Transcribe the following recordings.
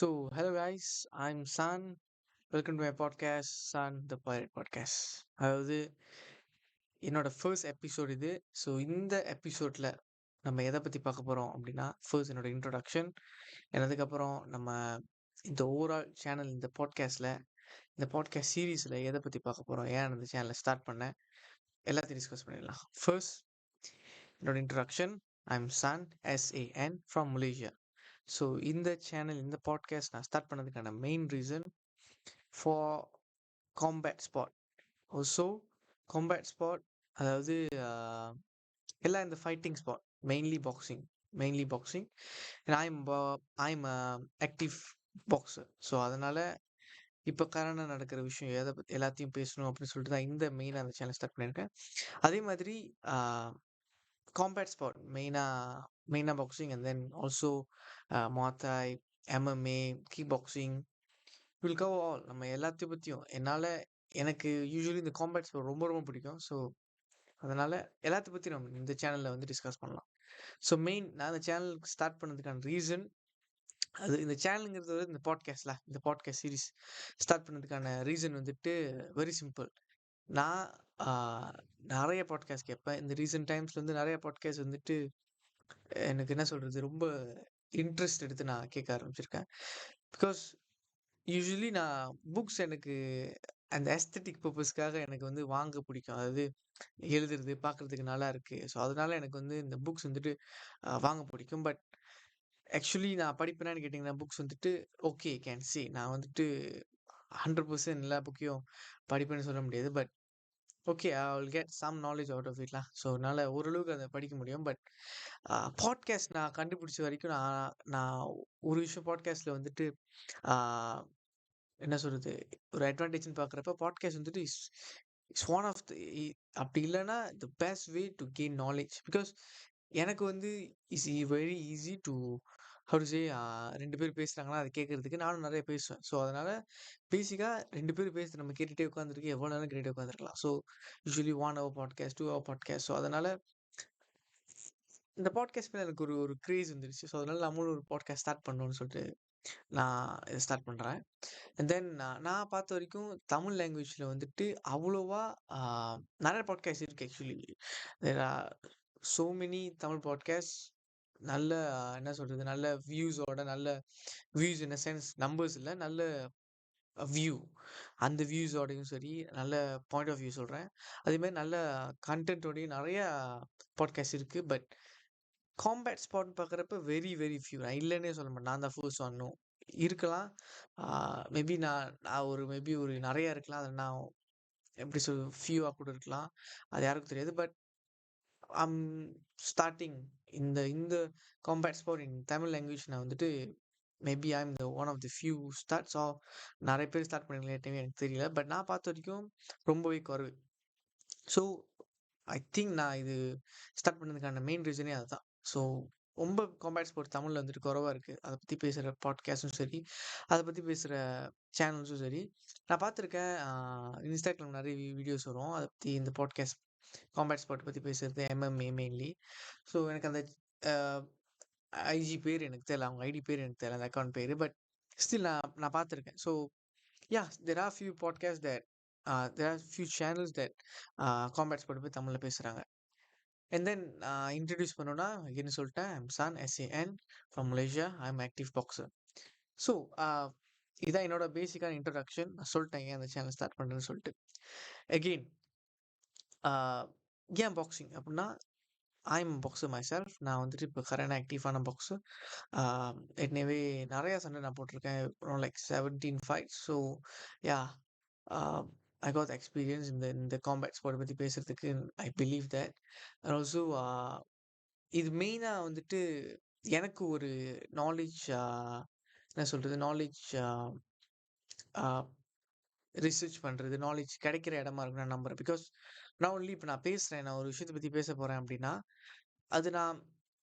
Hello guys, I'm San. Welcome to my podcast, San the Pirate Podcast. அதாவது என்னோட first episode இது. இந்த எபிசோடில் நம்ம எதை பற்றி பார்க்க போகிறோம் அப்படின்னா, ஃபர்ஸ்ட் என்னோட இன்ட்ரொடக்ஷன், அதுக்கப்புறம் நம்ம இந்த ஓவரால் சேனல் இந்த பாட்காஸ்ட் சீரீஸில் எதை பற்றி பார்க்க போகிறோம், ஏன் இந்த சேனலை ஸ்டார்ட் பண்ணேன், எல்லாத்தையும் டிஸ்கஸ் பண்ணிடலாம். ஃபர்ஸ்ட் என்னோட introduction, I'm San SAN from Malaysia. இந்த சேனல் இந்த பாட்காஸ்ட் நான் ஸ்டார்ட் பண்ணதுக்கான main reason for combat spot. So combat spot அதாவது எல்லாம் இந்த fighting spot, mainly boxing and I'm active boxer. So அதனால் இப்போ கரண்டாக நடக்கிற விஷயம் எதை பற்றி எல்லாத்தையும் பேசணும் அப்படின்னு சொல்லிட்டு தான் இந்த மெயினாக அந்த சேனல் ஸ்டார்ட் பண்ணியிருக்கேன். அதே மாதிரி காம்பேட் ஸ்பாட் மெயினாக boxing and then also Mathai, MMA, kick boxing, will cover all. நம்ம எல்லாத்தையும் பற்றியும் எனக்கு யூஸ்வலி இந்த காம்பேட் ஸ்போர்ட் ரொம்ப ரொம்ப பிடிக்கும். ஸோ அதனால் எல்லாத்தையும் பற்றி நம்ம இந்த சேனலில் வந்து டிஸ்கஸ் பண்ணலாம். நான் இந்த சேனல் ஸ்டார்ட் பண்ணதுக்கான ரீசன், இந்த சேனலுங்கிறது இந்த பாட்காஸ்ட் சீரிஸ் ஸ்டார்ட் பண்ணதுக்கான ரீசன் வந்துட்டு வெரி சிம்பிள். நான் நிறைய பாட்காஸ்ட் கேட்பேன். இந்த ரீசன்ட் டைம்ஸில் வந்து நிறைய பாட்காஸ்ட் வந்துட்டு எனக்கு என்ன சொல்கிறது, ரொம்ப இன்ட்ரெஸ்ட் எடுத்து நான் கேட்க ஆரம்பிச்சிருக்கேன். பிகாஸ் யூஸ்வலி நான் புக்ஸ் எனக்கு அந்த எஸ்தட்டிக் பர்பஸ்க்காக எனக்கு வந்து வாங்க பிடிக்கும். அதாவது எழுதுறது பார்க்குறதுக்கு நல்லா இருக்குது. ஸோ அதனால எனக்கு வந்து இந்த புக்ஸ் வந்துட்டு வாங்க பிடிக்கும். பட் ஆக்சுவலி நான் படிப்பேனான்னு கேட்டிங்கன்னா, புக்ஸ் வந்துட்டு ஓகே கேன் சி நான் வந்துட்டு 100% எல்லா புக்கையும் படிப்பேன்னு சொல்ல முடியாது. But okay, I will get some knowledge out of இட்லாம். ஸோ என்னால் ஓரளவுக்கு அதை படிக்க முடியும். பட் பாட்காஸ்ட் நான் கண்டுபிடிச்ச வரைக்கும் நான் ஒரு விஷயம் பாட்காஸ்ட்டில் வந்துட்டு என்ன சொல்கிறது, ஒரு அட்வான்டேஜ்னு பார்க்குறப்ப பாட்காஸ்ட் வந்துட்டு இட்ஸ் ஒன் ஆஃப் த, அப்படி இல்லைன்னா the best way to gain knowledge. Because எனக்கு வந்து is very easy to how to say, 2 பேர் பேசுகிறாங்கன்னா அதை கேட்குறதுக்கு நானும் நிறைய பேசுவேன். ஸோ அதனால் பேசிக்காக 2 பேர் பேசுறது நம்ம கேட்டுகிட்டே உட்காந்துருக்கு, எவ்வளோ நேரம் கேட்டுகிட்டே உட்காந்துருக்கலாம். So usually 1 hour podcast, 2 hour podcast. So அதனால் இந்த பாட்காஸ்ட் மேலே எனக்கு ஒரு ஒரு க்ரேஸ் வந்துருச்சு. ஸோ அதனால் நம்மளும் ஒரு பாட்காஸ்ட் ஸ்டார்ட் பண்ணணும்னு சொல்லிட்டு நான் இதை ஸ்டார்ட் பண்ணுறேன். அண்ட் தென் நான் பார்த்த வரைக்கும் தமிழ் லாங்குவேஜில் வந்துட்டு அவ்வளோவா நிறைய பாட்காஸ்ட் இருக்குது. Actually there are so many Tamil podcast. நல்ல என்ன சொல்கிறது, நல்ல views in a sense numbers இல்லை, நல்ல வியூ, அந்த வியூஸோடையும் சரி, நல்ல பாயிண்ட் ஆஃப் வியூ சொல்கிறேன். அதேமாதிரி நல்ல கண்டென்ட்டோடையும் நிறையா பாட்காஸ்ட் இருக்குது. பட் காம்பேட் ஸ்பாட் பார்க்குறப்ப வெரி வெரி ஃபியூ. நான் இல்லைன்னே சொல்ல மாட்டேன், நான் தான் ஃபர்ஸ்ட் ஒன்னும் இருக்கலாம். மேபி மேபி ஒரு நிறையா இருக்கலாம். அதை நான் எப்படி ஃபியூவாக கூட இருக்கலாம், அது யாருக்கும் தெரியாது. பட் ஐம் ஸ்டார்டிங் இந்த இந்த combat sport in Tamil language. நான் வந்துட்டு maybe I'm the one of the few start. So நிறைய பேர் ஸ்டார்ட் பண்ணிங்களே எனக்கு தெரியல. பட் நான் பார்த்த வரைக்கும் ரொம்பவே குறைவு. ஸோ ஐ திங்க் நான் இது ஸ்டார்ட் பண்ணதுக்கான மெயின் ரீசனே அதுதான். ஸோ ரொம்ப காம்பேட் ஸ்போர்ட் தமிழில் வந்துட்டு குறவாக இருக்குது. அதை பற்றி பேசுகிற பாட்காஸ்ட்டும் சரி, அதை பற்றி பேசுகிற சேனல்ஸும் சரி நான் பார்த்துருக்கேன். இன்ஸ்டாகிராம் நிறைய வீடியோஸ் வரும் அதை பற்றி, இந்த பாட்காஸ்ட் காம்பேட் ஸ்போர்ட் பற்றி பேசுகிறது, MMA மெயின்லி. ஸோ எனக்கு அந்த ஐஜி பேர் எனக்கு தெரியல, அவங்க ஐடி பேர் எனக்கு தெரியல, அந்த அக்கௌண்ட் பேர். பட் ஸ்டில் நான் பார்த்துருக்கேன். So yeah, there are few podcast that there are few channels that combat sport பற்றி தமிழில் பேசுகிறாங்க. அண்ட் தென் இன்ட்ரடியூஸ் பண்ணோன்னா என்ன சொல்லிட்டேன், I'm San SAN from Malaysia, I'm active boxer. So இதான் என்னோட பேசிக்கான இன்ட்ரடக்ஷன். நான் சொல்லிட்டேன் ஏன் அந்த சேனல் ஸ்டார்ட் பண்ணுறேன்னு சொல்லிட்டு. அகெயின் ஏன் பாக்ஸிங் அப்படின்னா, ஐம் பாக்ஸர் மை செல்ஃப். நான் வந்துட்டு இப்போ கரண்ட் ஆக்டிவான பாக்ஸர். ஏற்கனவே நிறையா சண்டை நான் போட்டிருக்கேன், like 17 fights. So yeah, I got experience இந்த காம்பேட் ஸ்போர்ட் பற்றி பேசுகிறதுக்கு. I believe that. And also இது மெயினாக வந்துட்டு எனக்கு ஒரு நாலேஜ், என்ன சொல்கிறது, நாலேஜ் ரிசர்ச் பண்ணுறது, நாலேஜ் கிடைக்கிற இடமா இருக்குன்னு நான் நம்புகிறேன். பிகாஸ் நான் ஒன்லி இப்போ நான் பேசுகிறேன், நான் ஒரு விஷயத்தை பற்றி பேச போகிறேன் அப்படின்னா, அது நான்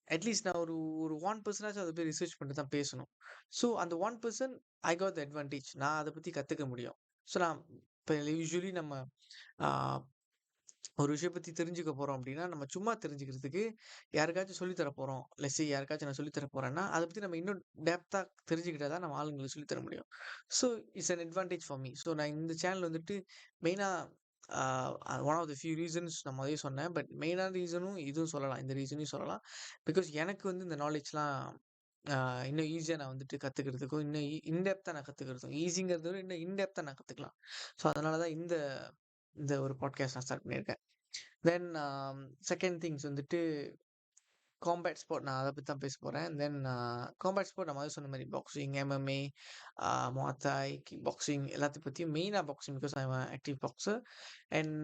அட்லீஸ்ட் நான் ஒரு ஒரு 1% அதை போய் ரிசர்ச் பண்ணிட்டு தான் பேசணும். ஸோ அந்த 1% ஐ காட் த அட்வான்டேஜ், நான் அதை பற்றி கற்றுக்க முடியும். ஸோ நான் இப்போ யூஸ்வலி நம்ம ஒரு விஷயம் பத்தி தெரிஞ்சுக்க போறோம் அப்படின்னா, நம்ம சும்மா தெரிஞ்சுக்கிறதுக்கு யாருக்காச்சும் சொல்லி தர போறோம். லெட்ஸ் சே யாருக்காச்சும் நான் சொல்லி தர போறேன்னா, அத பத்தி நம்ம இன்னும் டெப்த்தா தெரிஞ்சுக்கிட்டா தான் நம்ம ஆளுங்களுக்கு சொல்லி தர முடியும். So it's an advantage for me. So நான் இந்த சேனல் வந்துட்டு மெயினா ஆ one of the few reasons நான் முதலே சொன்னேன். பட் மெயினான ரீசனும் இதுவும் சொல்லலாம். இந்த ரீசனையும் சொல்லலாம். பிகாஸ் எனக்கு வந்து இந்த நாலேட்ஜ்லாம் ஆ இன்னும் ஈஸியா நான் வந்துட்டு கத்துக்கிறதுக்கும், இன்னும் இன்டெப்த்தா நான் கத்துக்கிறதுக்கும், ஈஸிங்கிறத விட இன்னும் இன்டெப்த்தா நான் கத்துக்கலாம். ஸோ அதனால தான் இந்த இந்த ஒரு பாட்காஸ்ட் நான் ஸ்டார்ட் பண்ணியிருக்கேன். தென் செகண்ட் திங்ஸ் வந்துட்டு காம்பேட் ஸ்போர்ட். நான் அத பத்தி தான் பேச போறேன். தென் காம்பேட் ஸ்போர்ட் நான் முதல்ல சொன்ன மாரி பாக்ஸிங், எம்எம்ஏ, முவாய் தாய், கிக் பாக்ஸிங் எல்லாத்த பத்தியும் மெயினா boxing because I am active boxer. And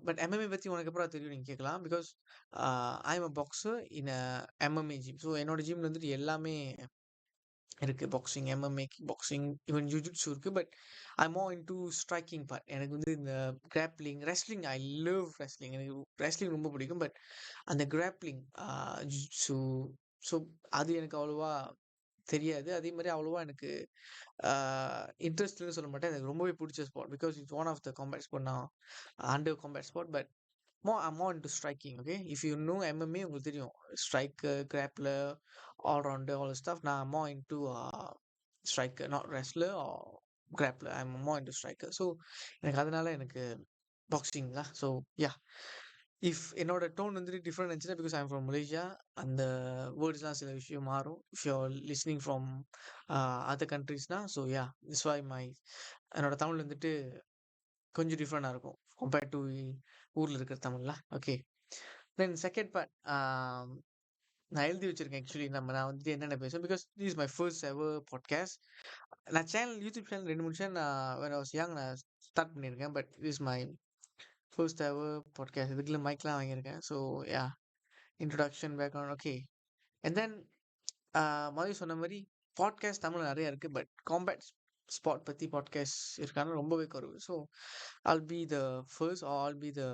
but MMA பத்தி உனக்கு எப்படிடா தெரியும் நீங்க கேட்கலாம். Because I am a boxer in a MMA ஜிம். ஸோ என்னோட ஜிம்ல வந்துட்டு எல்லாமே இருக்கு. Boxing, MMA, kick boxing, even jujutsu இருக்கு. But I more into striking part. எனக்கு வந்து இந்த grappling, wrestling I love wrestling. எனக்கு ரெஸ்லிங் ரொம்ப பிடிக்கும். பட் அந்த கிராப்லிங் ஜுஜுட்சு ஸோ அது எனக்கு அவ்வளவா தெரியாது. அதே மாரி அவ்வளவா எனக்கு இன்ட்ரெஸ்ட்ன்னு சொல்ல மாட்டேன். எனக்கு ரொம்பவே புடிச்ச sport. Because it's one of the combat sport நான் under combat sport. But I'm more into striking. Okay. If you know MMA உங்களுக்கு தெரியும். Striker, grappler, all rounder, all stuff. நான் more into striker, not wrestler or grappler. I am more into striker. So எனக்கு அதனால எனக்கு boxing தான். So yeah! If என்னோட tone வந்துட்டு different இருந்துச்சுன்னா because I am from Malaysia. அந்த வேர்ட்ஸ்லாம் சில விஷயம் மாறும். If you are listening from other கண்ட்ரீஸ்னா so yeah! This why my என்னோட தமிழ் வந்துட்டு கொஞ்சம் டிஃப்ரெண்ட்டா இருக்கும். கம்பேர்ட் டூ ஊர்ல இருக்கிற தமிழ்லாம். ஓகே. தென் செகண்ட் பார்ட் நான் எழுதி வச்சிருக்கேன் ஆக்சுவலி நான் வந்துட்டு என்னென்ன பேசுவேன். Because this is my first ever podcast. நான் யூடியூப் சேனல் 2, 3 சேனல் நான் வென் ஐ வாஸ் யங் நான் ஸ்டார்ட் பண்ணியிருக்கேன். But this is my first ever podcast. இதுக்குள்ள மைக்லாம் வாங்கியிருக்கேன். So yeah! Introduction, background okay. And then மறுபடியும் சொன்ன மாரி பாட்காஸ்ட் தமிழ்ல நெறைய இருக்கு. பட் காம்பேட் ஸ்பாட் பத்தி பாட்காஸ்ட் இருக்கான்னு ரொம்பவே குறைவு. So I'll be the first or I'll be the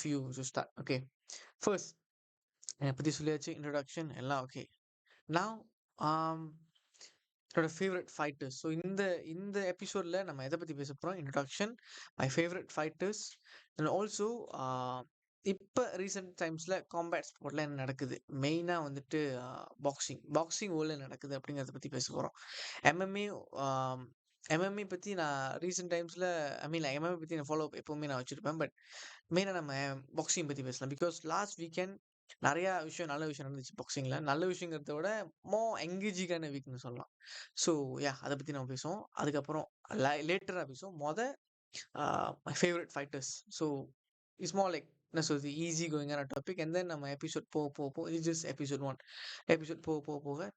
few to start. Okay. First, என்னை பத்தி சொல்லியாச்சு. இன்ட்ரோடக்ஷன் எல்லாம் ஓகே. நவ் என்னோட ஃபேவரட் ஃபைட்டர்ஸ். ஸோ இந்த இந்த எபிசோட்ல நம்ம எதை பத்தி பேச போறோம்? Introduction, my favourite fighters and also இப்போ ரீசெண்ட் டைம்ஸ்ல காம்பேட் ஸ்போர்ட்ல என்ன நடக்குது? மெயினா வந்துட்டு பாக்ஸிங் வேர்ல்ட்ல நடக்குது அப்படிங்கிறத பத்தி பேச போறோம். எம்எம்ஏ எம்எம்ஏ பத்தி நான் ரீசெண்ட் டைம்ஸ்ல ஐ மீன் எம்எம்ஏ பத்தி நான் ஃபாலோ எப்பவுமே நான் வச்சிருப்பேன். பட் மெயினா நம்ம பாக்ஸிங் பத்தி பேசலாம். பிகாஸ் லாஸ்ட் வீக்கெண்ட் நெறைய விஷயம் நல்ல விஷயம் நடந்துச்சு பாக்ஸிங்ல. நல்ல விஷயங்கிறத விட எங்கேஜிங்கான வீக்னு சொல்லலாம். So yeah! அத பத்தி நம்ம பேசுவோம். அதுக்கப்புறம் லேட்டரா பேசுவோம். My favourite fighters. So it's more like என்ன சொல்றது ஈஸி கோயிங்கான டாபிக். அண்ட் தென் நம்ம எபிசோட் போக இது ஜஸ்ட் எபிசோட் 1. எபிசோட் போக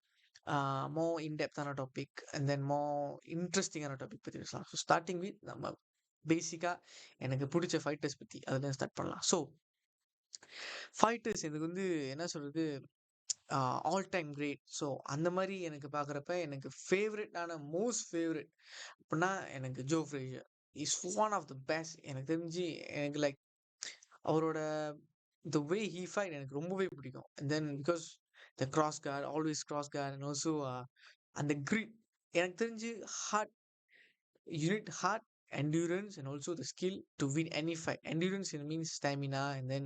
மோர் இன் டெப்த்தான டாபிக் அண்ட் தென் மோர் இன்ட்ரெஸ்டிங்கான டாபிக் பத்தி பேசலாம். ஸோ ஸ்டார்ட்டிங் வித் நம்ம பேசிக்கா எனக்கு புடிச்ச ஃபைட்டர்ஸ் பத்தி அதுல ஸ்டார்ட் பண்ணலாம். ஸோ ஃபைட்டர்ஸ் எனக்கு வந்து என்ன சொல்றது ஆல் டைம் கிரேட். ஸோ அந்த மாரி எனக்கு பார்க்குறப்ப எனக்கு மோஸ்ட் ஃபேவரட் அப்டின்னா எனக்கு Joe Frazier. Is one of the best. எனக்கு தெரிஞ்சு எனக்கு லைக் அவரோட த வே ஹி ஃபைட் எனக்கு ரொம்பவே பிடிக்கும். And then because the cross guard, always cross guard and also அந்த கிரிட் எனக்கு தெரிஞ்சு hard unit hard endurance and also the skill to win any fight. Endurance means stamina and then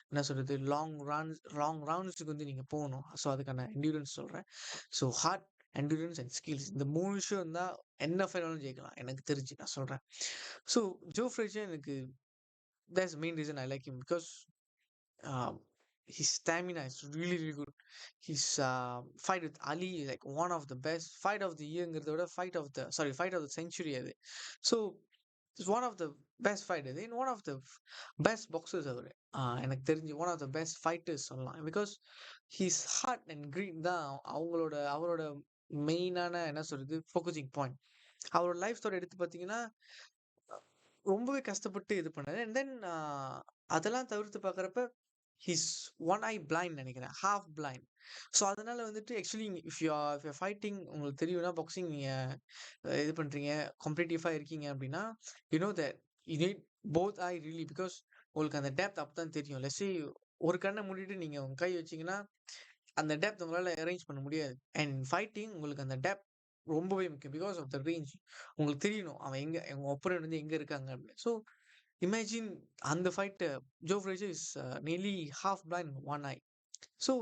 என்ன சொல்றது long ரவுண்ட்ஸுக்கு வந்து நீங்க போகணும். ஸோ அதுக்கான endurance சொல்றேன். So hard, endurance and skills இந்த 3 விஷயம் இருந்தா என்ன ஃபைனாலும் ஜெயிக்கலாம் எனக்கு தெரிஞ்சு நான் சொல்றேன். ஸோ ஜோ ஃப்ரேஷர் எனக்கு that's the main reason I like him because um, his stamina is really, really good. His fight with Ali is like one of the best fight of the yearங்கிறத விட fight of the century அது. So it's one of the best fight அது. And one of the best boxers அவரு. எனக்கு தெரிஞ்சு one of the best fighters சொல்லலாம். Because his heart and greed தான் அவரோட மெயினான என்ன சொல்றது ஃபோக்கஸிங் பாயிண்ட். அவரோட லைஃப் ஸ்டோரி எடுத்து பார்த்தீங்கன்னா ரொம்பவே கஷ்டப்பட்டு இது பண்ணாரு. அண்ட் தென் அதெல்லாம் தவிர்த்து பார்க்குறப்ப ஹிஸ் ஒன் ஐ பிளைண்ட் நினைக்கிறேன். Half blind. ஸோ அதனால வந்துட்டு ஆக்சுவலி இஃப் யூ ஃபைட்டிங் உங்களுக்கு தெரியும்னா பாக்ஸிங் இது பண்றீங்க காம்படிட்டிவா இருக்கீங்க அப்படின்னா you know that you need both I really because உங்களுக்கு அந்த டெப்த் அப்பதான் தெரியும். லெட்ஸே ஒரு கண்ணை மூடிட்டு நீங்க உங்க கை வச்சீங்கன்னா அந்த டெப்த் உங்களால அரேஞ்ச் பண்ண முடியாது. அண்ட் ஃபைட்டிங் உங்களுக்கு அந்த டெப்த் ரொம்பவே முக்கியம். பிகாஸ் ஆஃப் த ரேஞ்ச் உங்களுக்கு தெரியணும் அவன் எங்க உங்க ஒப்பரன் வந்து எங்க இருக்காங்க அப்படின்னு. ஸோ Imagine அந்த fight Joe Frazier is nearly half blind one I. So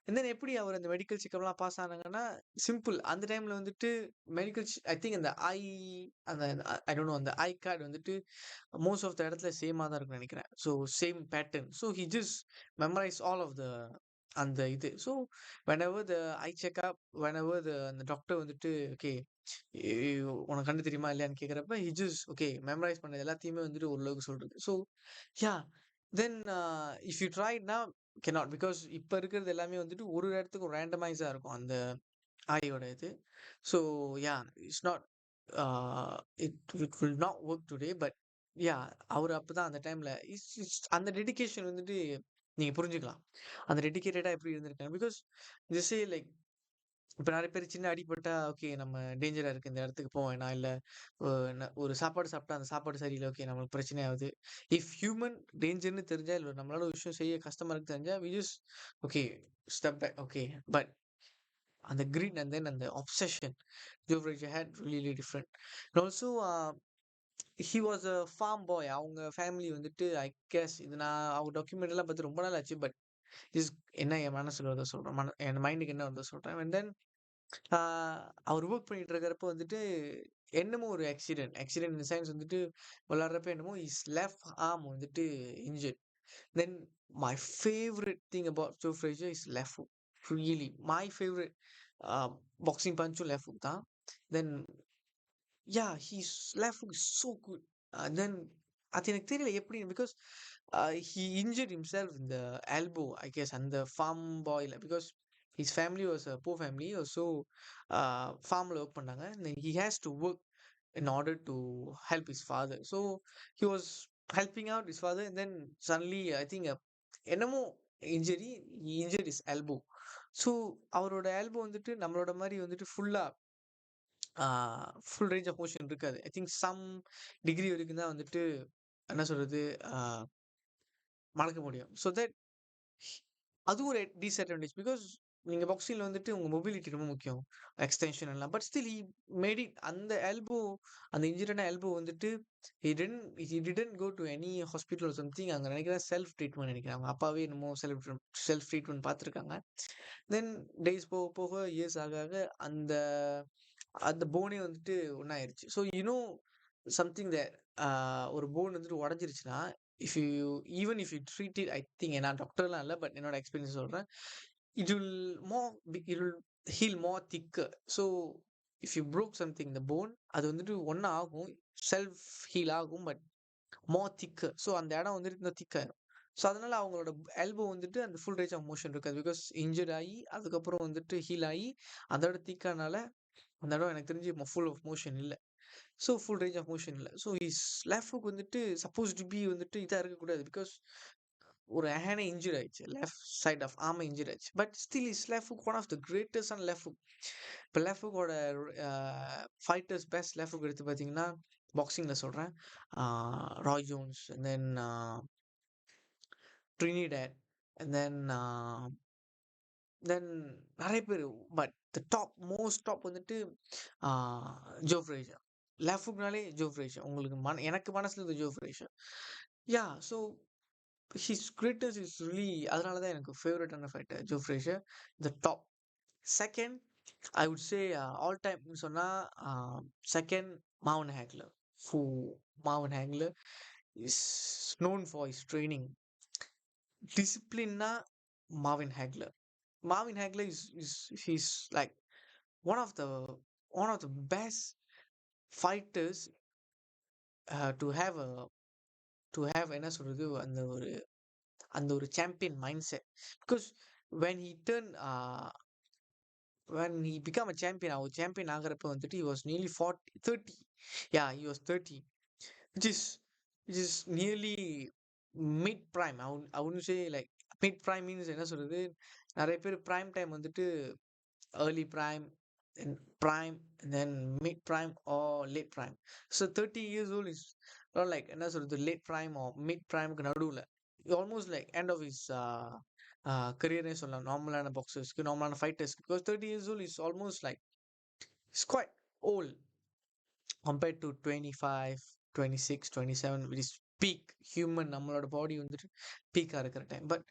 and then எப்படி அவர் அந்த மெடிக்கல் செக்கப்லாம் பாஸ் ஆனாங்கன்னா சிம்பிள் அந்த டைம்ல வந்துட்டு மெடிக்கல் ஐ திங்க் அந்த ஐ அந்த ஐ டோன்ட் நோ அந்த ஐ கார்டு வந்துட்டு மோஸ்ட் ஆஃப் த இடத்துல சேமாக தான் இருக்கும்னு நினைக்கிறேன். So same pattern. So he just memorize all of the அந்த இது. So whenever the eye checkup whenever the அந்த டாக்டர் வந்துட்டு ஓகே உனக்கு கண்ணு தெரியுமா இல்லையான்னு கேட்குறப்ப ஹி ஜஸ்ட் ஓகே மெமரைஸ் பண்ணது எல்லாத்தையுமே வந்துட்டு ஓரளவுக்கு சொல்றது. So yeah then if you ட்ரைட்னா cannot பிகாஸ் இப்போ இருக்கிறது எல்லாமே வந்துட்டு ஒரு இடத்துக்கு ரேண்டமைஸாக இருக்கும் அந்த ஆயோட இது. So yeah it's not it will not work today. But yeah அவர் அப்போ தான் அந்த டைமில் அந்த டெடிகேஷன் வந்துட்டு நீங்கள் புரிஞ்சுக்கலாம் அந்த டெடிகேட்டடாக எப்படி இருந்திருக்காங்க. பிகாஸ் திஸ் லைக் இப்போ நிறைய பேர் சின்ன அடிபட்டா ஓகே நம்ம டேஞ்சராக இருக்குது இந்த இடத்துக்கு போக வேணாம் இல்லை ஒரு சாப்பாடு சாப்பிட்டா அந்த சாப்பாடு சரியில்லை ஓகே நம்மளுக்கு பிரச்சனை ஆகுது. இஃப் ஹியூமன் டேஞ்சர்னு தெரிஞ்சா இல்லை நம்மளால ஒரு விஷயம் செய்ய கஷ்டமாக இருக்கு தெரிஞ்சா we just okay step back okay. But அந்த கிரீட் அண்ட் தென் அந்த obsession Joe Frazier had really different. And also he was a farm boy. அவங்க ஃபேமிலி வந்துட்டு ஐ கெஸ் இது நான் அவங்க டாக்குமெண்ட்லாம் பார்த்து ரொம்ப நாள் ஆச்சு. பட் இஸ் என்ன என் மனசில் வருதோ சொல்கிறேன் என் மைண்டுக்கு என்ன வருதோ சொல்கிறேன். அண்ட் தென் அவர் ஒர்க் பண்ணிட்டு இருக்கிறப்ப வந்துட்டு என்னமோ ஒரு ஆக்சிடென்ட் இன் சைன்ஸ் வந்துட்டு விளாட்றப்ப என்னமோ இஸ் லெஃப்ட் ஆர்ம் வந்துட்டு injured. Then my favourite thing about Joe Frazier is left hook. Really my favourite boxing பஞ்சும் லெஃப்ட் ஹுக் தான். Then yeah his left hook is so good. Then அது எனக்கு தெரியல எப்படி because he injured himself in the elbow I guess அந்த farm boy because his family was a poor family so farmல work பண்ணாங்க. then he has to work in order to help his father. So he was helping out his father and then suddenly I think என்னமோ injury he injured his elbow. So அவரோட elbow வந்துட்டு நம்மளோட மாதிரி வந்துட்டு full range of motion இருக்காது. I think some degree வரைக்கும் தான் வந்துட்டு என்ன சொல்றது மறக்க முடியும். ஸோ தட் அதுவும் ஒரு டிஸ்அட்வான்டேஜ் பிகாஸ் நீங்கள் பாக்ஸிங்கில் வந்துட்டு உங்கள் மொபிலிட்டி ரொம்ப முக்கியம் எக்ஸ்டென்ஷன் எல்லாம். But still he made it அந்த எல்போ அந்த இன்ஜுரியான எல்போ வந்துட்டு he didn't go to any hospital or something. அங்கே நினைக்கிறேன் செல்ஃப் ட்ரீட்மெண்ட் நினைக்கிறேன் அவங்க அப்பாவே என்னமோ செல்ஃப் ட்ரீட்மெண்ட் பார்த்துருக்காங்க. தென் டேஸ் போக போக இயர்ஸ் ஆக ஆக அந்த அந்த போனே வந்துட்டு ஒன்றாயிருச்சு. ஸோ யூனோ சம்திங் தட் ஒரு போன் வந்துட்டு உடஞ்சிருச்சுன்னா if you even if you treat it I think நான் டாக்டர்லாம் இல்லை பட் என்னோட எக்ஸ்பீரியன்ஸ் சொல்கிறேன் it will it will heal more thicker. So if you broke something இந்த போன் அது வந்துட்டு ஒன்றா ஆகும் செல்ஃப் ஹீல் ஆகும் பட் மோர் திக்கர். ஸோ அந்த இடம் வந்துட்டு இன்னும் திக்காயிரும். ஸோ அதனால அவங்களோட எல்போ வந்துட்டு அந்த ஃபுல் ரேஞ்ச் ஆஃப் மோஷன் இருக்காது பிகாஸ் இன்ஜர்ட் ஆகி அதுக்கப்புறம் வந்துட்டு ஹீல் ஆகி அதோட திக்கானால அந்த இடம் எனக்கு தெரிஞ்சு ஃபுல் ஆஃப் மோஷன் இல்லை. So full range of motion இல்லை. ஸோ இஸ் லெஃப்ட் ஹுக் வந்துட்டு சப்போஸ் டு பி வந்துட்டு இதாக இருக்கக்கூடாது பிகாஸ் ஒரு ஹேனை இன்ஜூர் ஆயிடுச்சு லெஃப்ட் சைட் ஆஃப் ஆர்மை இன்ஜூர் ஆயிடுச்சு. But still is left hook one of the greatest and left hook. இப்போ லெஃப்ட் ஹுக்கோட ஃபைட்டர்ஸ் பெஸ்ட் லெஃப்ட் ஹுக் எடுத்து பார்த்தீங்கன்னா பாக்ஸிங்கில் சொல்கிறேன் Roy Jones and then Trinidad and then நிறைய பேர். But the top most top வந்துட்டு ஜோ ஃப்ரேசர். லெஃப்ட் ஹுக்னாலே ஜோ ஃப்ரேசர் உங்களுக்கு எனக்கு மனசில் இருந்த Joe Frazier. Yeah so his greatest is really அதனால தான் எனக்கு ஃபேவரட்டான fighter Joe Frazier the top. Second I would say all டைம்னு சொன்னால் second Marvin Hagler. Marvin Hagler is known for his training டிசிப்ளின்னா Marvin Hagler. Marvin Hagler is he's like one of the best fighters to have என்ன சொல்றது அந்த ஒரு champion mind set. Because when he turned when he become a champion அவர் champion ஆகிறப்ப வந்துட்டு he was nearly 30. Yeah, he was 30 which is nearly mid prime. I wouldn't say like mid prime means என்ன சொல்றது நிறைய பேர் prime time வந்துட்டு early prime and prime and then mid prime or late prime. So 30 years old is not like என்ன சொல்றது late prime or mid prime நடுவுல almost like end of his career சொல்லலாம் நார்மலான பாக்ஸர்ஸ்க்கு நார்மலான ஃபைட்டர்ஸ்க்கு. Because 30 years old is almost like it's quite old compared to 25 26 27 which is peak human நம்மளோட பாடி வந்துட்டு பீக்காக இருக்கிற time. But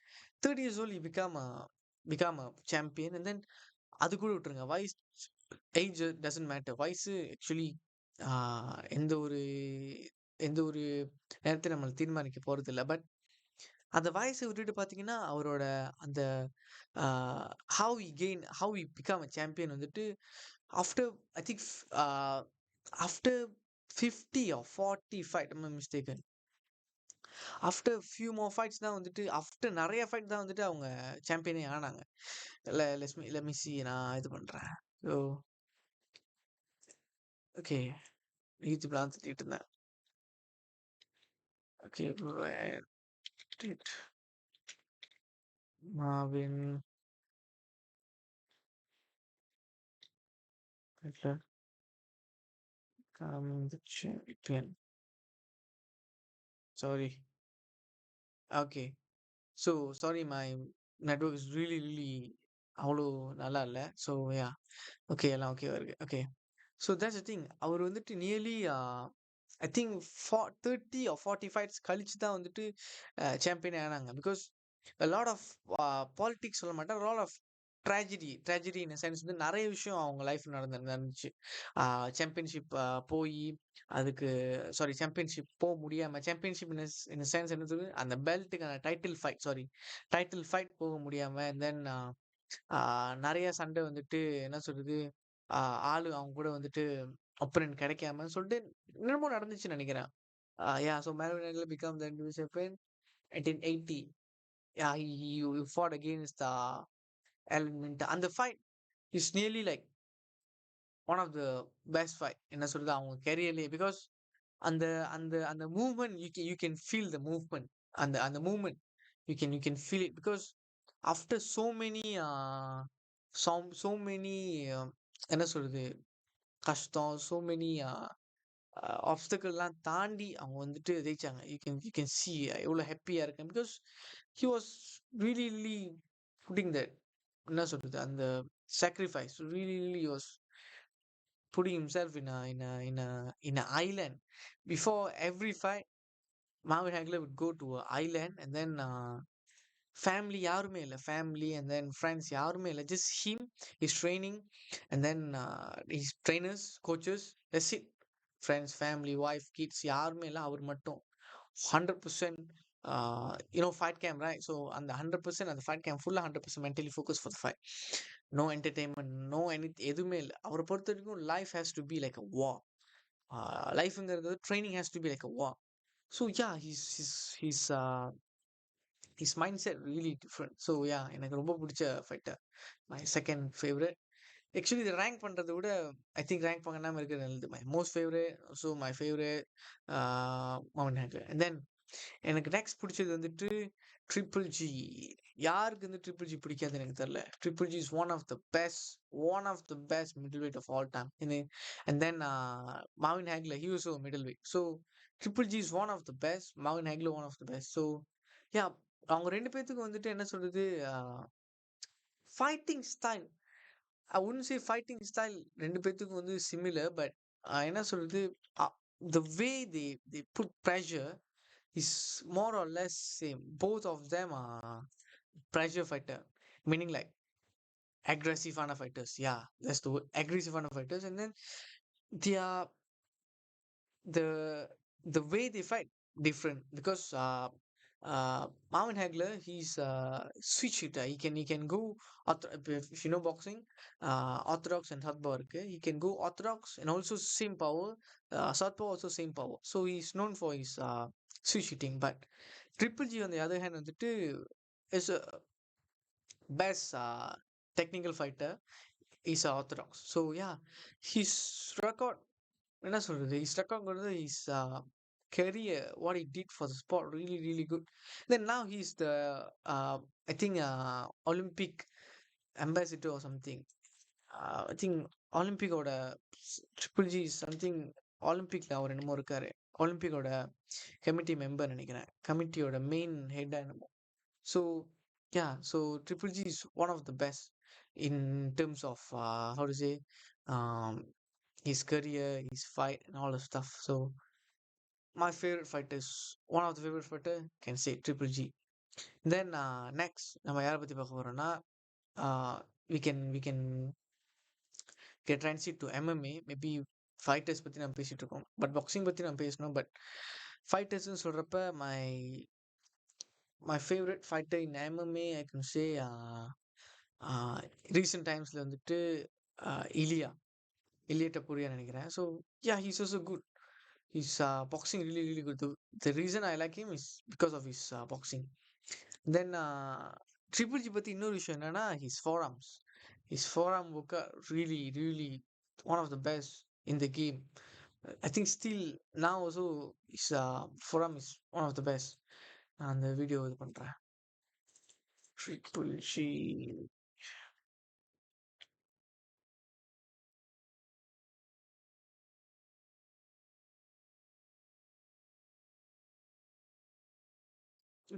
30 years old he become a champion. And then அது கூட விட்டுருங்க, வயசு ஏஜ் டசன்ட் மேட்டர். வயசு ஆக்சுவலி எந்த ஒரு எந்த ஒரு நேரத்தையும் நம்மளை தீர்மானிக்க போறது இல்லை. பட் அந்த வயசை விட்டுட்டு பார்த்தீங்கன்னா அவரோட அந்த how he become a champion வந்துட்டு after I think after 50 or 40 fight I'm mistaken. After few more fights தான் வந்துட்டு, ஆஃப்டர் நிறைய ஃபைட் தான் வந்துட்டு அவங்க சாம்பியனே ஆனாங்க. இல்லை லெட் மீ சி, நான் இது பண்ணுறேன். ஸோ ஓகே, யூடியூப்ல தான் திட்டிட்டு இருந்தேன். ஓகே, மாவின் champion. Sorry. Okay. So sorry, my network is really really அவ்வளோ நல்லா இல்லை. ஸோ யா, ஓகே, எல்லாம் ஓகேவா இருக்கு. Okay, so that's the thing. அவர் வந்துட்டு nearly I think 30 or 40 fights கழிச்சு தான் வந்துட்டு சாம்பியனே ஆனாங்க. பிகாஸ் லாட் ஆஃப் பாலிடிக்ஸ் சொல்ல மாட்டேன், lot of tragedy in sense வந்து நிறைய விஷயம் அவங்க லைஃப் நடந்துச்சு. சாம்பியன்ஷிப் போய் அதுக்கு சாரி சாம்பியன்ஷிப் போக முடியாமல், சாம்பியன்ஷிப் இன் சென்ஸ் என்னது, அந்த பெல்ட்டுக்கான டைட்டில் ஃபைட் போக முடியாமல், தென் நிறைய சண்டை வந்துட்டு என்ன சொல்றது, ஆளு அவங்க கூட வந்துட்டு ஒப்பனன் கிடைக்காம சொல்லிட்டு என்னமோ நடந்துச்சுன்னு நினைக்கிறேன். Yeah, so Marvin become the champion 1880. Yeah, he fought against the element. And the fight is nearly like one of the best fight என்ன சொல்றது அவங்க கெரியர்லயே. பிகாஸ் அந்த அந்த அந்த movement you can feel the movement. அந்த movement you can feel it. Because after so many என்ன சொல்றது, கஷ்டம், so many ஆப்ஸ்டக்கள்லாம் தாண்டி அவங்க வந்துட்டு ஜெயிச்சாங்க. யூ கேன் see எவ்வளோ ஹாப்பியாக இருக்கேன். Because he was really putting that, என்ன சொல்றது, அந்த sacrifice, really was putting himself in a island. Before every fight, Marvin Hagler would go to an island, and then family யாருமே இல்லை, ஃபேமிலி அண்ட் தென் ஃப்ரெண்ட்ஸ் யாருமே இல்லை, just him, is training, and then is trainers, coaches, that's it. Friends, family, wife, kids யாருமே இல்லை, அவர் மட்டும் 100%. Fight game right. So அந்த 100% அந்த fight game ஃபுல்லாக 100% mentally focus for the fight. No entertainment, no எதுவுமே இல்லை. அவரை பொறுத்த வரைக்கும் life has to be like a war. லைஃப்ங்கிறது training has to be like a war. So yeah, his mindset really different. So yeah, எனக்கு ரொம்ப பிடிச்ச fighter, my second favourite. Actually இதை ரேங்க் பண்ணுறதை விட ஐ திங்க் ரேங்க் பண்ணாமல் இருக்கிறது நல்லது. My most favourite, so my favourite மவுண்ட் ஹேக்லர். அண்ட் தென் எனக்கு நெக்ஸ்ட் பிடிச்சது வந்துட்டு ட்ரிபிள் ஜி. யாருக்கு வந்து ட்ரிபிள் ஜி பிடிக்காது எனக்கு தெரியல. Triple G is one of the best middle weight of all time. And then மாவின் ஹேக்லர், he was middle wait. So triple G is one of the best, மாவின் ஹேக்லர் one of the best. So yeah, அவங்க ரெண்டு பேத்துக்கு வந்துட்டு என்ன சொல்றது, fighting style, ஐ வுட்ன்ட் சே fighting style ரெண்டு பேத்துக்கும் வந்து similar. But என்ன சொல்றது, the way they put pressure is more or less same. Both of them are pressure fighter, meaning like aggressive kind of fighters. Yeah, that's the word, aggressive kind of fighters. And then they are the way they fight different. Because Marvin Hagler, he's switch hitter. He can go if you know boxing, orthodox and southpaw இருக்கு. He can go orthodox and also same power, southpaw also same power. So he's known for his switch hitting. But Triple G on the other hand வந்துட்டு is a best technical fighter. He's a orthodox. So yeah, his record, என்ன சொல்றது, his record வந்து his career, what he did for the sport, really really good. Then now he's the I think Olympic ambassador or something. I think ஒலிம்பிக்கோட triple G something, ஒலிம்பிக்ல அவர் என்னமோ இருக்காரு, ஒலிம்பிக்கோட committee member நினைக்கிறேன், கமிட்டியோட மெயின் ஹெட் என்னமோ. So yeah, so triple G is one of the best in terms of how to say, um, his career, his fight, and all the stuff. So my favorite fighters, one of the favorite fighter can say Triple G. Then next நம்ம யாரை பத்தி பார்க்க போறோம்னா uh, we can get transit to MMA. Maybe fighters பத்தி நம்ம பேசிட்டு இருக்கோம், but boxing பத்தி நம்ம பேசணும். பட் ஃபைட்டர்ஸ்னு சொல்றப்ப my favorite fighter in MMA I can say recent timesல வந்துட்டு இலியா டபுரியா நினைக்கிறேன். So yeah, he's also good. His boxing really really good. The reason I like him is because of his boxing. Then Triple G பத்தி இன்னொரு விஷயம் என்னன்னா his forearm workout really really one of the best in the game. I think still now also his forearm is one of the best. நான் அந்த video இது பண்றேன். Triple G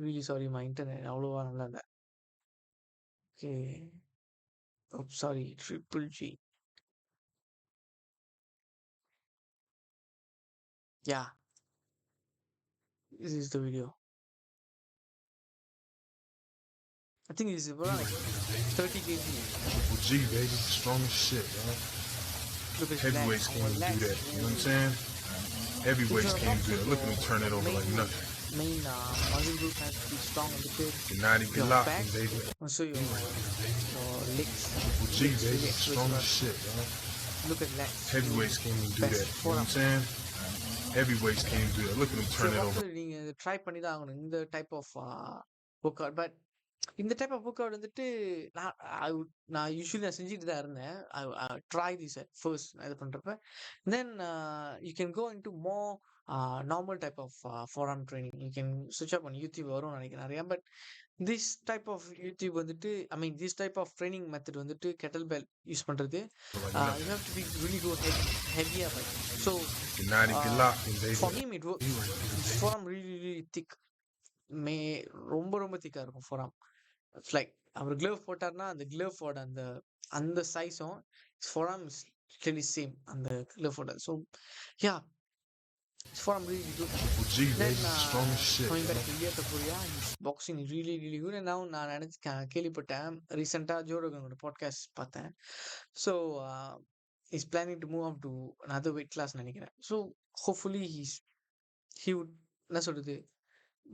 really sorry, my internet அவ்வளோவா நல்லா இல்லை. Okay, oh sorry, Triple G, yeah, this is the video. I think he's around like 30 kg. Triple G, baby. Strong as shit, man. Look at his Heavyweights legs. can't even do that. You know what I'm saying? Heavyweights can't do that. Look at him turn it over like nothing. Main muscle group has to be strong on the pit. Gennady Your Golovkin, back, baby. also your legs. Triple G, Legs baby. really Strong express as shit, man. Look at legs. Heavyweights can't even do Best that. You know what forearm. I'm saying? Heavyweights can't even do that. Look at him turn it over. நீங்க try பண்ணி தான் ஆகணும் இந்த type of workout. But இந்த type of workout வந்துட்டு நான் usually நான் செஞ்சுட்டு தான் இருந்தேன். ட்ரை திஸ் அட் ஃபர்ஸ்ட் நான் இது பண்ணுறப்ப then you can go into more normal type of forearm training. You can switch up on YouTube வரும்னு நினைக்கிறேன் நிறையா. But this type of YouTube வந்துட்டு I mean this type of training method வந்துட்டு kettlebell use பண்ணுறது you have to be really go ஹெவியாக by. So Gennady Golovkin, baby. For him it work. Forearm really really thick. மே ரொம்ப ரொம்ப திக்காக இருக்கும் forearm. It's like அவர் glove போட்டார்னா அந்த க்ளவோட அந்த அந்த சைஸும் ஃபார்ம் இஸ் ரியலி சேம் அந்த க்ளவ் போட்டார். So yeah, forearm really good. Triple G, then baby. Strong as shit, coming back man. To Ilia Topuria, boxing really really good. நான் கேள்விப்பட்டேன் ரீசெண்டாக ஜோ ரோகனோட பாட்காஸ்ட் பார்த்தேன். So is planning to move up to another weight class நினைக்கிறேன். So hopefully he would என்ன சொல்றது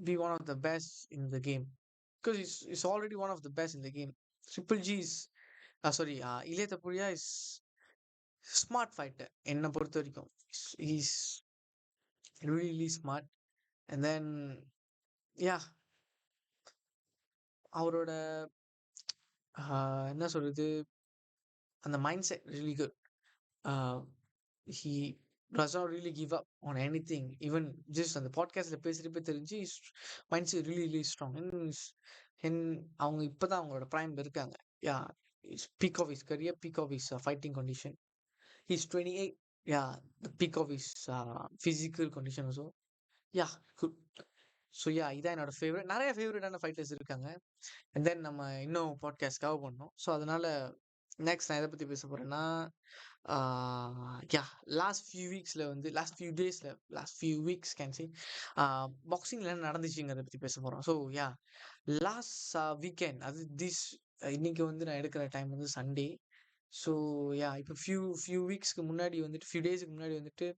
be one of the best in the game because he's already one of the best in the game. Triple G is sorry, Ilia Tapuria is smart fighter என்ன பொறுத்த வரைக்கும். He's really really smart. And then yeah, அவரோட என்ன சொல்றது அந்த mind set really good. He does not really give up on anything. Even just அந்த பாட்காஸ்ட்ல பேசுறப்ப தெரிஞ்சு mind set really really strong. And அவங்க இப்பதான் அவங்களோட ப்ரைம்ல இருக்காங்க. Yeah, it's peak of his career, peak of his fighting condition. He's 28. Yeah, the peak of his physical condition also. Yeah, good. So yeah, இதான் என்னோட ஃபேவரட். நிறைய ஃபேவரட்டான fighters இருக்காங்க. And then நம்ம இன்னும் பாட்காஸ்ட் கவர் பண்ணோம். ஸோ அதனால next நான் எதை பற்றி பேச போகிறேன்னா yeah, last few weeks can see பாக்ஸிங்கில் என்ன நடந்துச்சுங்கிறத பற்றி பேச போகிறோம். ஸோ யா, லாஸ்ட் வீக்கெண்ட் அது இன்னைக்கு வந்து நான் எடுக்கிற டைம் வந்து சண்டே. ஸோ யா, இப்போ ஃபியூ வீக்ஸ்க்கு முன்னாடி வந்துட்டு ஃபியூ டேஸ்க்கு முன்னாடி வந்துட்டு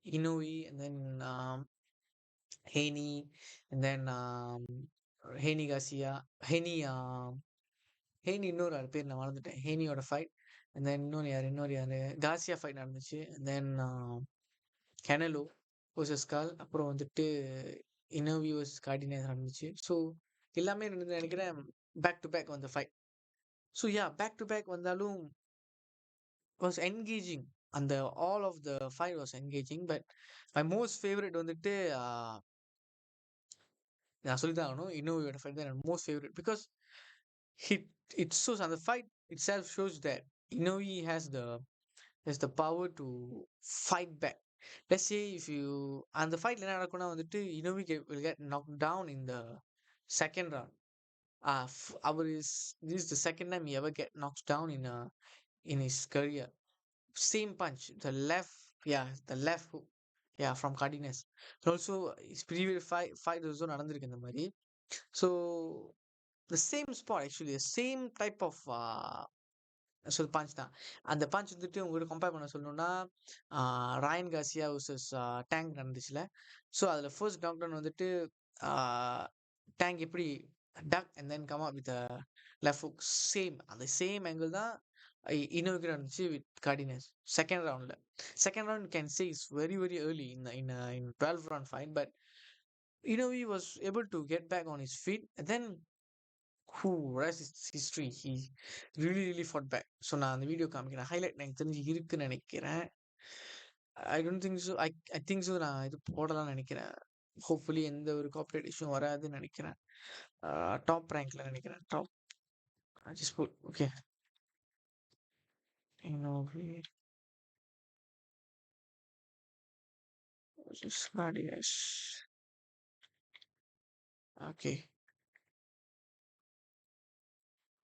இனோவி and then Haney and then Haney Garcia Haney இன்னொரு ஆள் பேர் நான் மறந்துட்டேன். ஹேனியோட ஃபைட் அண்ட் தென் இன்னொரு யார் காசியா ஃபைட் நடந்துச்சு. அண்ட் தென் கெனலோ வர்சஸ் கால், அப்புறம் வந்துட்டு இனோவி வர்சஸ் கார்டினேஸ் நடந்துச்சு. ஸோ எல்லாமே நினைக்கிறேன் பேக் டு பேக் வந்த fight. So yeah, back to back வந்தாலும் வாஸ் என்கேஜிங். அந்த all of the fight was engaging. But my most favourite வந்துட்டு நான் சொல்லி தான் ஆகணும், இன்னோவியோட ஃபைட் தான் என்னோட most favourite. Because it shows on the fight itself shows that Inoue has the power to fight back. Let's say if you and the fight என்ன நடக்கும்னா வந்துட்டு Inoue will get knocked down in the second round. This is the second time he ever get knocked down in his career. Same punch, the left Yeah, the left hook. Yeah, from Cardenas. Also, his previous fight also நடந்திருக்கு இந்த மாதிரி. So the same spot actually, the same type of punch தான். அந்த punch வந்துட்டு உங்ககிட்ட compare பண்ண சொல்லணும்னா Ryan Garcia vs Tank நடந்துச்சுல. ஸோ அதில் ஃபர்ஸ்ட் நாக்டவுன் வந்துட்டு டேங்க் எப்படி duck and then come up with left hook same அந்த சேம் ஆங்கிள் தான் இன்னொரு நடந்துச்சு வித் கார்டினஸ் செகண்ட் ரவுண்டில். Second round can say is very very early in 12 round fight, but Inoue was able to get back on his feet and then rest is history. He really really fought back. So நான் அந்த video காமிக்கிறேன், highlight எனக்கு தெரிஞ்சு இருக்குன்னு நினைக்கிறேன். I don't think so. I think so. நான் இது போடலாம்னு நினைக்கிறேன். ஹோப்ஃபுல்லி எந்த ஒரு கார்ப்பரேட் இஷ்யூ வராதுன்னு நினைக்கிறேன். டாப் ரேங்க்ல நினைக்கிறேன். Top just put okay. Inoue versus Cardenas. Okay.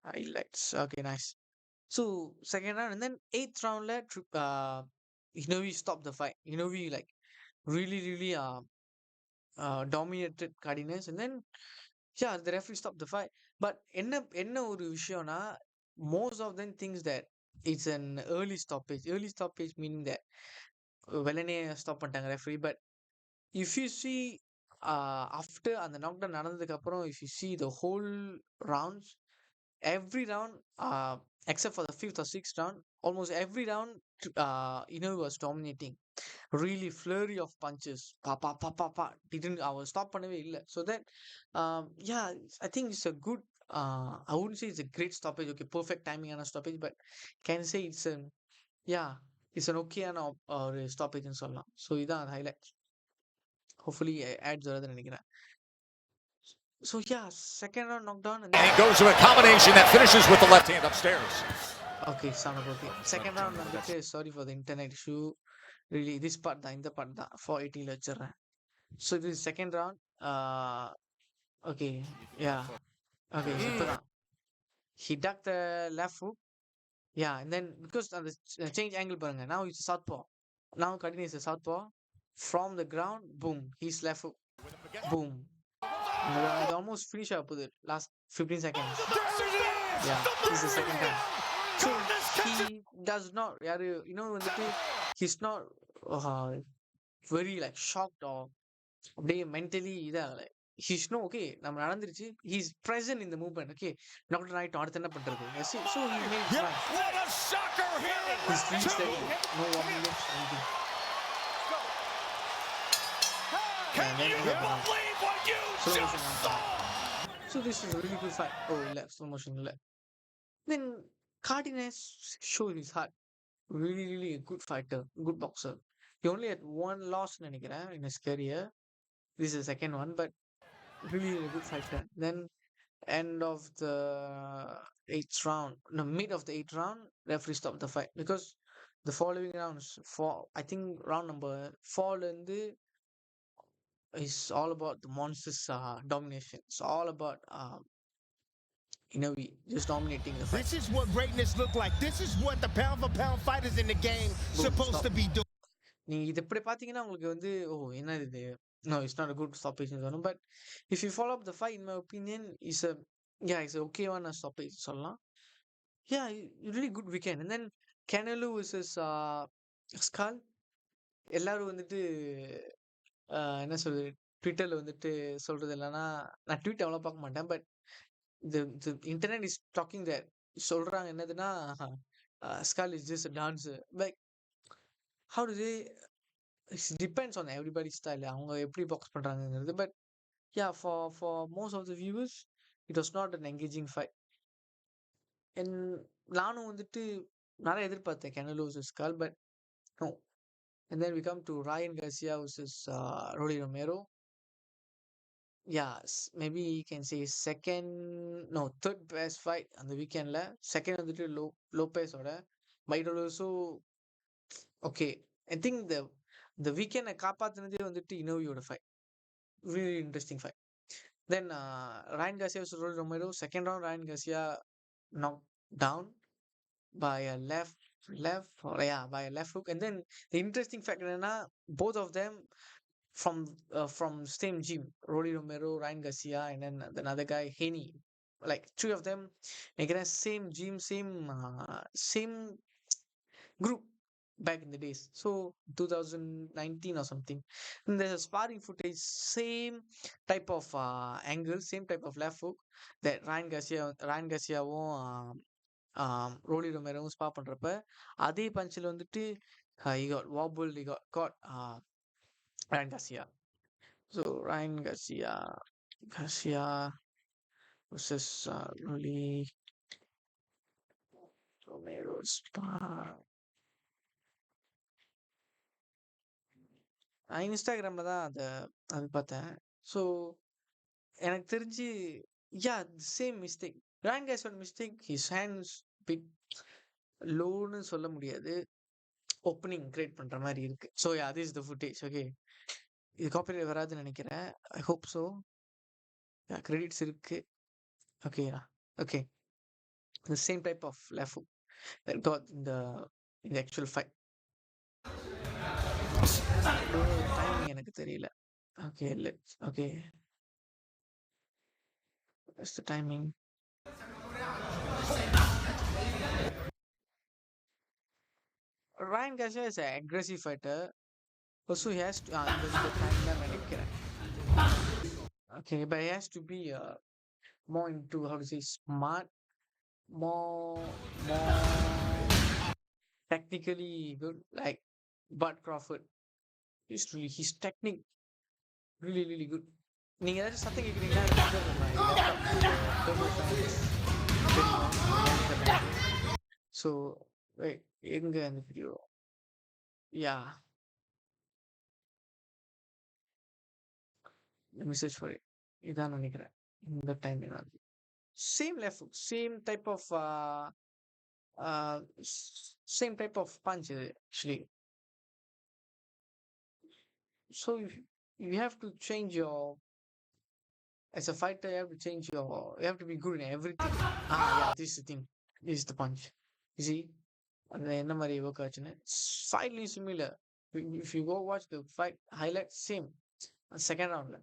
Highlights. Okay, nice. So second round and then eighth round Inoue stopped the fight. Inoue like really really dominated Cardenas and then yeah, the referee stopped the fight. But என்ன ஒரு விஷயம்னா most of them thinks that it's an early stoppage meaning that வெள்ளனே stop பண்ணிட்டாங்க referee. But if you see after அந்த knockdown நடந்ததுக்கு அப்புறம் if you see the whole rounds, every round except for the fifth or sixth round, almost every round Inoue was dominating. Really flurry of punches, pa pa pa pa pa, didn't அவர் stop பண்ணவே இல்லை. So that yeah, I think it's a good I wouldn't say it's a great stoppage, okay, perfect timing ஆன stoppage, but can say it's an yeah, it's an okay ஆன ஒரு stoppage ன்னு சொல்லலாம். So இதான் highlight. Hopefully adds வருதுன்னு நினைக்கிறேன். So yeah, second round knockdown and he goes to a combination that finishes with the left hand upstairs. Okay, sound of okay. Second round வந்துட்டு sorry for the internet issue. Really this part தான், இந்த part தான் 480 வச்சிடுறேன். So this is second round. Okay, yeah. Okay, இப்பதான் he ducked the left hook. Yeah, and then because of the change angle பாருங்க, now it's southpaw. Now Cardenas is a southpaw. From the ground, boom, he's left hook. Boom. It almost finish up with it. Last 15 seconds. Yeah, this is the second time. So he does not, you know, he's not very like shocked or அப்படியே mentally இதாகலை. He's no okay, நம்ம நடந்துருச்சு. He's present in the movement. Okay, doctor ஆயிட்டோம், அடுத்து என்ன பண்றது? So he made his mind. What a shocker here! He's really steady. No wobbles, anything. Can you believe what you Slow just motion saw? So this is a really good fight. Oh, இல்ல slow motion இல்ல. Then Cardenas showed his heart. Really really a good fighter, good boxer. He only had one loss நினைக்கிறேன் in his career. This is the second one, but really a good fighter. Then end of the 8th round, no, mid of the 8th round, referee stopped the fight because the following rounds, I think round number 4 இருந்து is all about the monsters domination. It's all about Inoue just dominating the fight. This is what greatness look like. This is what the pound for pound fighters in the game supposed to be doing. நீங்க இது இப்படி பாத்தீங்கன்னா உங்களுக்கு வந்து என்னது இது, no, it's not a good stoppage சொல்லணும். But if you follow up the fight, in my opinion, it's a okay one stoppage சொல்லலாம். Yeah, really good weekend. And then Canelo versus Skull. எல்லாரும் வந்துட்டு என்ன சொல்றது, ட்விட்டர்ல வந்துட்டு சொல்றது இல்லைன்னா, நான் ட்வீட் அவ்வளோ பார்க்க மாட்டேன், but the internet is talking that சொல்றாங்க என்னதுன்னா Skull is just a dancer. Like how do they, it depends on everybody's style, அவங்க எப்படி box பண்றாங்கங்கிறது. But yeah, for most of the viewers it was not an engaging fight. And நானும் வந்துட்டு நிறைய எதிர்பார்த்தேன் Canelo versus Skull, but no. And then we come to Ryan Garcia versus Rolly Romero. Yeah, maybe you can say third best fight on the weekendல. Second வந்துட்டு Lopez ஓட. But it was also okay. I think the weekend காப்பாத்துனதே வந்துட்டு Inoue fight. Really interesting fight. Then Ryan Garcia versus Rolly Romero. Second round, Ryan Garcia knocked down by a left left or yeah, by a left hook. And then the interesting fact என்னன்னா both of them from same gym, Rolly Romero, Ryan Garcia, and then another guy, Haney. Like three of them, again, same gym, same group back in the days. So 2019 or something. And there's a sparring footage, same type of angle, same type of left hook that Ryan Garciaவும் Rolly ரொமேரோவும் spar பண்றப்ப அதே பஞ்சில் வந்துட்டு he got wobbled, he got caught Ryan Garcia. So Ryan Garcia versus Rolly Romero spar. இன்ஸ்டாகிராம்ல தான் அது பார்த்தேன். So எனக்கு தெரிஞ்சு யா சேம் மிஸ்டேக். ரயான் கேஸோட மிஸ்டேக் ஹிஸ் ஹேண்ட்ஸ் பிட் லோன்னு சொல்ல முடியாது. ஓப்பனிங் கிரியேட் பண்ற மாதிரி இருக்கு. So yeah this is the footage. Okay, இது காப்பிரைட் வராதுன்னு நினைக்கிறேன். I hope so. கிரெடிட்ஸ் இருக்கு. Okay okay, the same type of left hook that got in the actual fight. Timing எனக்கு தெரியல. Okay okay, what's the timing? Ryan Garcia is an aggressive fighter. Also, he has to. This is the time தான் நினைக்கிறேன். Okay, but he has to be more into how to say smart, more technically good. Like Bud Crawford, his technique really good. நீங்க ஏதாச்சும் சத்தம் கேக்குறீங்களா? So எங்க அந்த video? Yeah, message for இதான் நினைக்கிறேன். இந்த time same left hook, same type of punch இது actually. So you have to change your, as a fighter, you have to be good in everything. Yeah, this is the thing. This is the punch. You see, and என்ன மாதிரி work ஆச்சுன்னு. Slightly similar. If you go watch the fight highlights, same. Second roundல.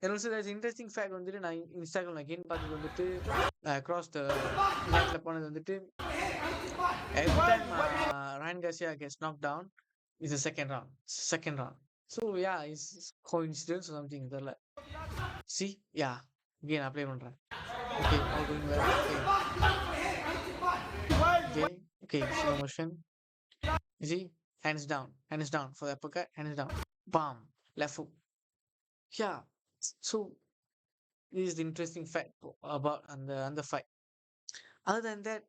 And also there's interesting fact வந்துட்டு நான் இன்ஸ்டாகிராம்ல again பார்த்தது வந்துட்டு across the nightல போனது வந்துட்டு every time Ryan Garcia gets knocked down is the second round. So yeah, it's coincidence or something தெரியல. See, yeah, again apply பண்றேன். Okay, all going well. Okay, slow motion. You see, hands down for the uppercut, hands down, bam, left hook. Yeah, so this is the interesting fact about the fight. Other than that,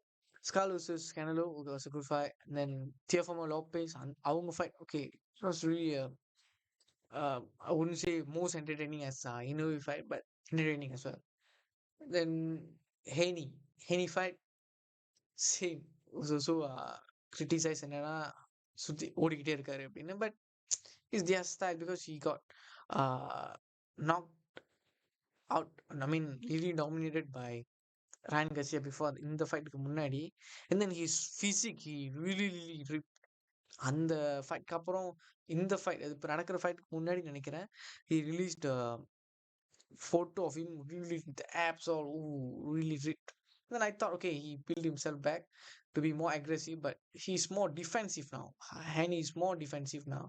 Skull versus Canelo was a good fight. And then Teofimo Lopez and அவங்க fight, okay, it was really I wouldn't say most entertaining as Inoue fight, but entertaining as well. Then Haney fight, same, was also criticized என்னன்னா சுத்தி ஓடிக்கிட்டே இருக்காரு அப்படின்னு. But it's their style because he got knocked out. I mean, really dominated by Ryan Garcia before in the fight முன்னாடி. And then his physique, he really ripped. அந்த ஃபைட்க்கு அப்புறம் இந்த fight, இப்போ நடக்கிற ஃபைட்டுக்கு முன்னாடி நினைக்கிறேன், he released a photo of him really the abs all really ripped. Then I thought, okay, he built himself back to be more aggressive, but he's more defensive now. Haney is more defensive now.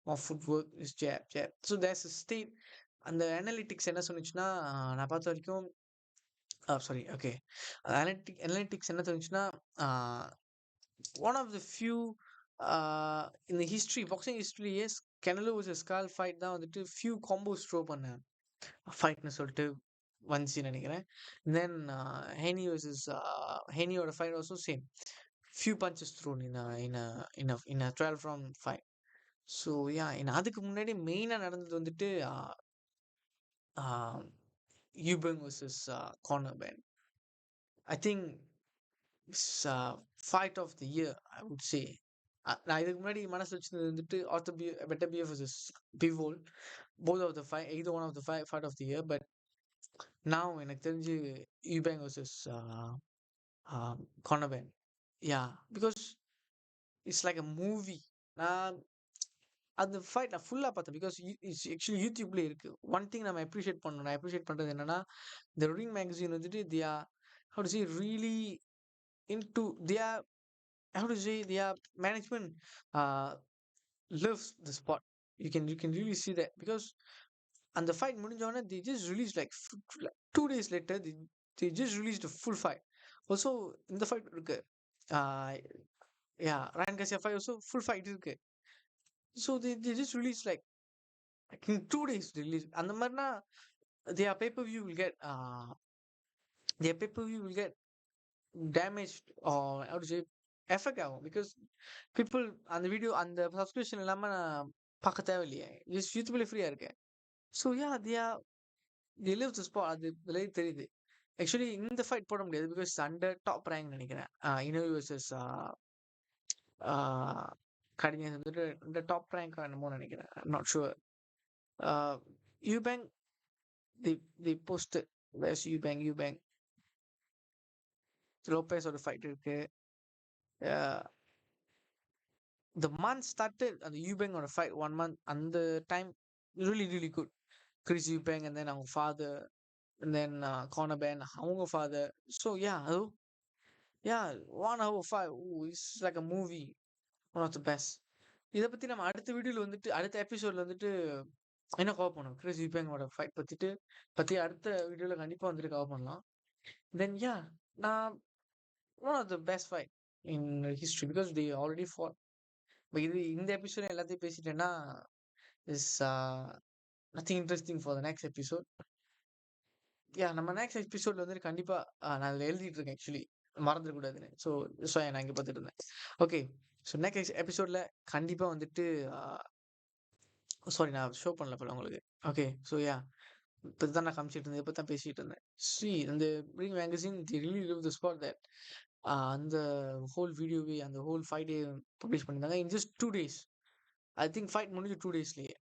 More footwork, is jab. So there's a state. அந்த analytics என்ன சொன்னிச்சுன்னா, நான் பார்த்த வரைக்கும் sorry, okay, analytics என்ன சொன்னிச்சுன்னா, one of the few in the history, boxing history, yes, Canelo was a skull fight தான் வந்துட்டு few combos throw பண்ண ஃபைட்னு சொல்லிட்டு வந்துச்சு நினைக்கிறேன். Then Haney versus Haneyயோட fight also same, few punches thrown in a 12 round fight. So yeah, அதுக்கு முன்னாடி மெயினா நடந்தது வந்துட்டு Eubank versus Conor Ben. I think it's fight of the year, I would say. நான் இதுக்கு முன்னாடி மனசு வச்சிருந்தது வந்துட்டு Beterbiev versus Bivol, both of the fight, either one of the fight of the year. But now எனக்கு தெரிஞ்சு Eubank versus Conor Ben. Yeah, because it's like a movie. நான் அந்த ஃபைட் நான் ஃபுல்லா பார்த்தேன். பிகாஸ் இட்ஸ் ஆக்சுவலி யூடியூப்ல இருக்கு. One thing நம்ம அப்ரிஷியேட் பண்ணணும். நான் அப்ரிஷியேட் பண்றது என்னன்னா, இந்த ரிங் மேகசின் வந்துட்டு they are have to say really into they are have to say they are management loves the spot. You can really see that because அந்த ஃபைட் முடிஞ்ச உடனே they just released like 2 days later they just released a full fight. Also இந்த fight இருக்கு. Uh, yeah, Ryan Garcia fight also full fight இருக்கு. So they just released like in 2 days they release. அந்த மாதிரினா their pay-per-view will get their pay-per-view will get damaged or how to say affect ஆகும் because people அந்த video அந்த subscription இல்லாம நான் பார்க்க தேவையில்லையே, ஜஸ்ட் யூடியூப்ல ஃப்ரீயா இருக்கேன். So yeah they live the spot. அது இதுலயே தெரியுது. ஆக்சுவலி இந்த ஃபைட் போட முடியாது பிகாஸ் அண்டர் டாப் ரேங்க் நினைக்கிறேன். இனோவி வர்சஸ் கடினஸ் வந்துட்டு இந்த டாப் ரேங்க் என்னமோ நினைக்கிறேன். Not sure. யூபேங்க் தி போஸ்ட் வேஸ் யூபேங்க் லோபேஸோட ஃபைட் இருக்கு. The month started அந்த யூபேங்கோட ஃபைட் 1 month அந்த time really good. Chris Eubank and then அவங்க father and then Conor Ben அவங்க father. So yeah, 1 hour 5. Ooh, it's like a movie. One of the best. இதை பத்தி நம்ம அடுத்த வீடியோல வந்துட்டு அடுத்த எபிசோட்ல வந்துட்டு என்ன கவர் பண்ணுவோம். கிறிஸ் யூபேங்கோட ஃபைட் பத்தி அடுத்த வீடியோல கண்டிப்பா வந்துட்டு கவர் பண்ணலாம். தென் யா நான் one of the best fight in history because they already fought. But இது இந்த எபிசோட் எல்லாத்தையும் பேசிட்டேன்னா is nothing interesting for the next episode. யா நம்ம நெக்ஸ்ட் எபிசோட்ல வந்துட்டு கண்டிப்பா நான் அதில் எழுதிட்டு இருக்கேன் ஆக்சுவலி மறந்துடக்கூடாதுன்னு. ஸோ நான் இங்கே பார்த்துட்டு இருந்தேன். ஓகே, ஸோ நெக்ஸ்ட் எபிசோட்ல கண்டிப்பா வந்துட்டு சாரி நான் ஷோ பண்ணல போல உங்களுக்கு. ஓகே, ஸோ யா இப்போ தான் நான் காமிச்சிட்டு இருந்தேன், இப்போ தான் பேசிட்டு இருந்தேன். இந்த ring magazine the really live the spot that அந்த ஹோல் வீடியோவே அந்த ஹோல் 5 day பப்ளிஷ் பண்ணியிருந்தாங்க in just 2 days. I think fight முடிஞ்சு 2 daysலயே.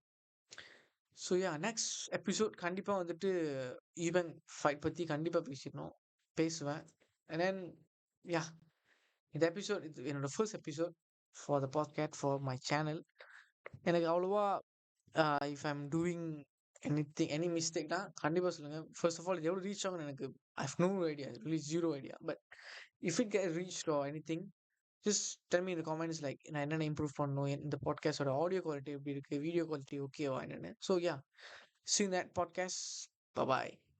ஸோ யா நெக்ஸ்ட் எபிசோட் கண்டிப்பாக வந்துட்டு ஈவென்ட் ஃபைட் பற்றி கண்டிப்பாக பேசுவேன். அண்ட் தென் யா இந்த எபிசோட் இது என்னோட first episode for the podcast for my channel. எனக்கு அவ்வளோவா if I am doing any மிஸ்டேக்னா கண்டிப்பாக சொல்லுங்கள். ஃபர்ஸ்ட் ஆஃப் ஆல் இது எவ்வளோ ரீச் ஆகும்னு எனக்கு I have no idea, really zero idea. But if it get reach or anything just tell me in the comments like நான் என்னென்ன improve பண்ணணும், இந்த பாட்காஸ்டோட ஆடியோ குவாலிட்டி எப்படி இருக்கு, வீடியோ குவாலிட்டி ஓகேவா என்னன்னு. So yeah see you in that podcast. Bye bye.